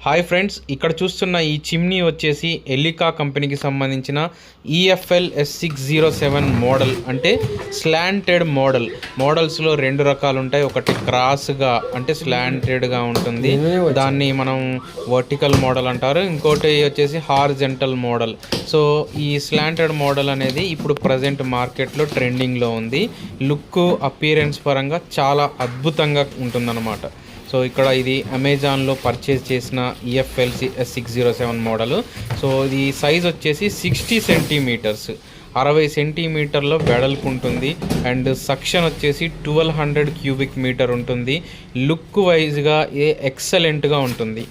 Hi friends, ఇక్కడ చూస్తున్న ఈ చిమ్నీ వచ్చేసి ఎలికా కంపెనీకి సంబంధించిన EFL S607 మోడల్. అంటే స్లాంటెడ్ మోడల్స్లో రెండు రకాలు ఉంటాయి. ఒకటి క్రాస్గా అంటే స్లాంటెడ్గా ఉంటుంది, దాన్ని మనం వర్టికల్ మోడల్ అంటారు. ఇంకోటి వచ్చేసి హారిజంటల్ మోడల్. సో ఈ స్లాంటెడ్ మోడల్ అనేది ఇప్పుడు ప్రజెంట్ మార్కెట్లో ట్రెండింగ్లో ఉంది. లుక్ అపియరెన్స్ పరంగా చాలా అద్భుతంగా ఉంటుందన్నమాట. సో ఇక్కడ ఇది అమెజాన్లో పర్చేజ్ చేసిన EFL S607 మోడల్. సో ఇది సైజ్ వచ్చేసి 60 సెంటీమీటర్స్, 60 సెంటీమీటర్లో వెడల్పు ఉంటుంది. అండ్ సక్షన్ వచ్చేసి 1200 క్యూబిక్ మీటర్ ఉంటుంది. లుక్ వైజ్గా ఎక్సలెంట్గా ఉంటుంది.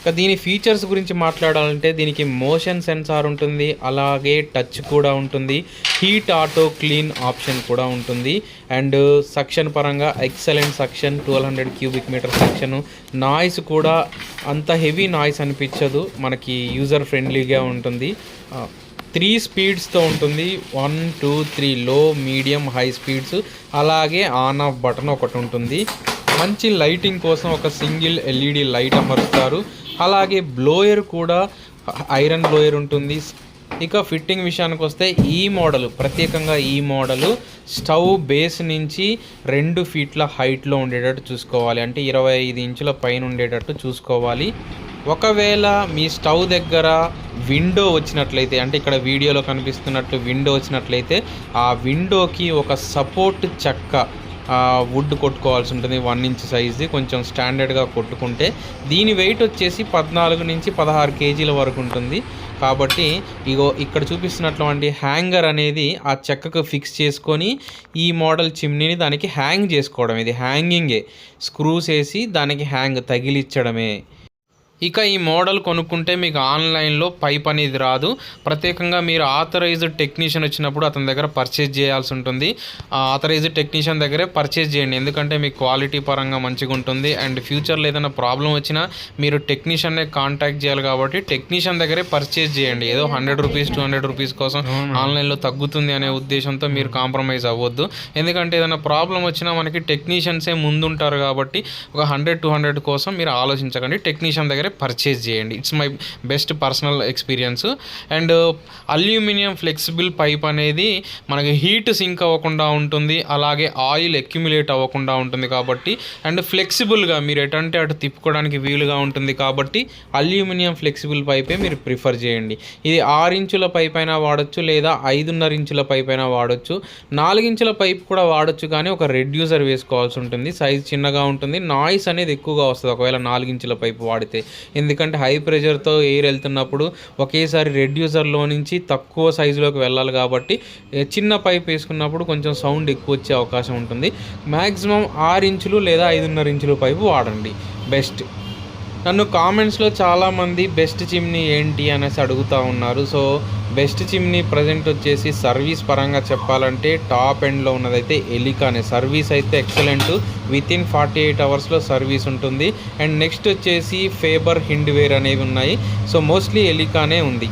ఇక దీని ఫీచర్స్ గురించి మాట్లాడాలంటే దీనికి మోషన్ సెన్సార్ ఉంటుంది, అలాగే టచ్ కూడా ఉంటుంది, హీట్ ఆటో క్లీన్ ఆప్షన్ కూడా ఉంటుంది. అండ్ సక్షన్ పరంగా excellent suction, 1200 cubic metre suction. Noise కూడా అంత హెవీ నాయిస్ అనిపించదు, మనకి యూజర్ ఫ్రెండ్లీగా ఉంటుంది. 3 స్పీడ్స్తో ఉంటుంది, 1, 2, 3 లో, మీడియం, హై స్పీడ్స్. అలాగే ఆన్ ఆఫ్ బటన్ ఒకటి ఉంటుంది. మంచి లైటింగ్ కోసం ఒక సింగిల్ LED లైట్ అమరుస్తారు. అలాగే బ్లోయర్ కూడా ఐరన్ బ్లోయర్ ఉంటుంది. ఇక ఫిట్టింగ్ విషయానికి వస్తే ప్రత్యేకంగా ఈ మోడలు స్టవ్ బేస్ నుంచి 2 ఫీట్ల హైట్లో ఉండేటట్టు చూసుకోవాలి. అంటే 25 ఇంచుల పైన ఉండేటట్టు చూసుకోవాలి. ఒకవేళ మీ స్టవ్ దగ్గర విండో వచ్చినట్లయితే, అంటే ఇక్కడ వీడియోలో కనిపిస్తున్నట్లు విండో వచ్చినట్లయితే, ఆ విండోకి ఒక సపోర్ట్ చెక్క వుడ్ కొట్టుకోవాల్సి ఉంటుంది. 1 ఇంచ్ సైజ్ది కొంచెం స్టాండర్డ్గా కొట్టుకుంటే దీని వెయిట్ వచ్చేసి 14 నుంచి 16 కేజీల వరకు ఉంటుంది. కాబట్టి ఇక్కడ చూపిస్తున్నటువంటి హ్యాంగర్ అనేది ఆ చెక్కకు ఫిక్స్ చేసుకొని ఈ మోడల్ చిమ్నీని దానికి హ్యాంగ్ చేసుకోవడం. ఇది హ్యాంగింగే, స్క్రూస్ వేసి దానికి హ్యాంగ్ తగిలిచ్చడమే. ఇక ఈ మోడల్ కొనుక్కుంటే మీకు ఆన్లైన్లో పైప్ అనేది రాదు. ప్రత్యేకంగా మీరు ఆథరైజ్డ్ టెక్నీషియన్ వచ్చినప్పుడు అతని దగ్గర పర్చేజ్ చేయాల్సి ఉంటుంది. ఆథరైజ్డ్ టెక్నీషియన్ దగ్గరే పర్చేజ్ చేయండి, ఎందుకంటే మీకు క్వాలిటీ పరంగా మంచిగా ఉంటుంది. అండ్ ఫ్యూచర్లో ఏదైనా ప్రాబ్లం వచ్చినా మీరు టెక్నీషియన్నే కాంటాక్ట్ చేయాలి. కాబట్టి టెక్నీషియన్ దగ్గరే పర్చేజ్ చేయండి. ఏదో 100 రూపీస్ 200 రూపీస్ కోసం ఆన్లైన్లో తగ్గుతుంది అనే ఉద్దేశంతో మీరు కాంప్రమైజ్ అవ్వద్దు. ఎందుకంటే ఏదైనా ప్రాబ్లం వచ్చినా మనకి టెక్నీషియన్సే ముందుంటారు. కాబట్టి ఒక 100-200 కోసం మీరు ఆలోచించకండి, టెక్నీషియన్ దగ్గర పర్చేజ్ చేయండి. It's my best personal experience. And aluminium flexible pipe అనేది మనకి హీట్ సింక్ అవ్వకుండా ఉంటుంది, అలాగే ఆయిల్ అక్యుములేట్ అవ్వకుండా ఉంటుంది. కాబట్టి అండ్ ఫ్లెక్సిబుల్గా మీరు ఎటంటే అటు తిప్పుకోవడానికి వీలుగా ఉంటుంది. కాబట్టి అల్యూమినియం ఫ్లెక్సిబుల్ పైపే మీరు ప్రిఫర్ చేయండి. ఇది 6 ఇంచుల పైప్ అయినా వాడచ్చు, లేదా 5.5 ఇంచుల పైప్ అయినా వాడచ్చు. 4 ఇంచుల పైప్ కూడా వాడచ్చు, కానీ ఒక రెడ్యూసర్ వేసుకోవాల్సి ఉంటుంది. సైజ్ చిన్నగా ఉంటుంది, నాయిస్ అనేది ఎక్కువగా వస్తుంది ఒకవేళ 4 ఇంచుల పైప్ వాడితే. ఎందుకంటే హై ప్రెషర్తో ఎయిర్ వెళ్తున్నప్పుడు ఒకేసారి రెడ్యూసర్లో నుంచి తక్కువ సైజులోకి వెళ్ళాలి. కాబట్టి చిన్న పైప్ వేసుకున్నప్పుడు కొంచెం సౌండ్ ఎక్కువ వచ్చే అవకాశం ఉంటుంది. మ్యాక్సిమం 6 ఇంచులు లేదా 5.5 ఇంచుల పైపు వాడండి బెస్ట్. నన్ను కామెంట్స్లో చాలామంది బెస్ట్ చిమ్నీ ఏంటి అనేసి అడుగుతూ ఉన్నారు. సో బెస్ట్ చిమ్నీ ప్రజెంట్ వచ్చేసి సర్వీస్ పరంగా చెప్పాలంటే టాప్ ఎండ్లో ఉన్నదైతే ఎలికానే. సర్వీస్ అయితే ఎక్సలెంట్, వితిన్ 48 అవర్స్లో సర్వీస్ ఉంటుంది. అండ్ నెక్స్ట్ వచ్చేసి ఫేబర్ హిండ్వేర్ అనేవి ఉన్నాయి. సో మోస్ట్లీ ఎలికానే ఉంది.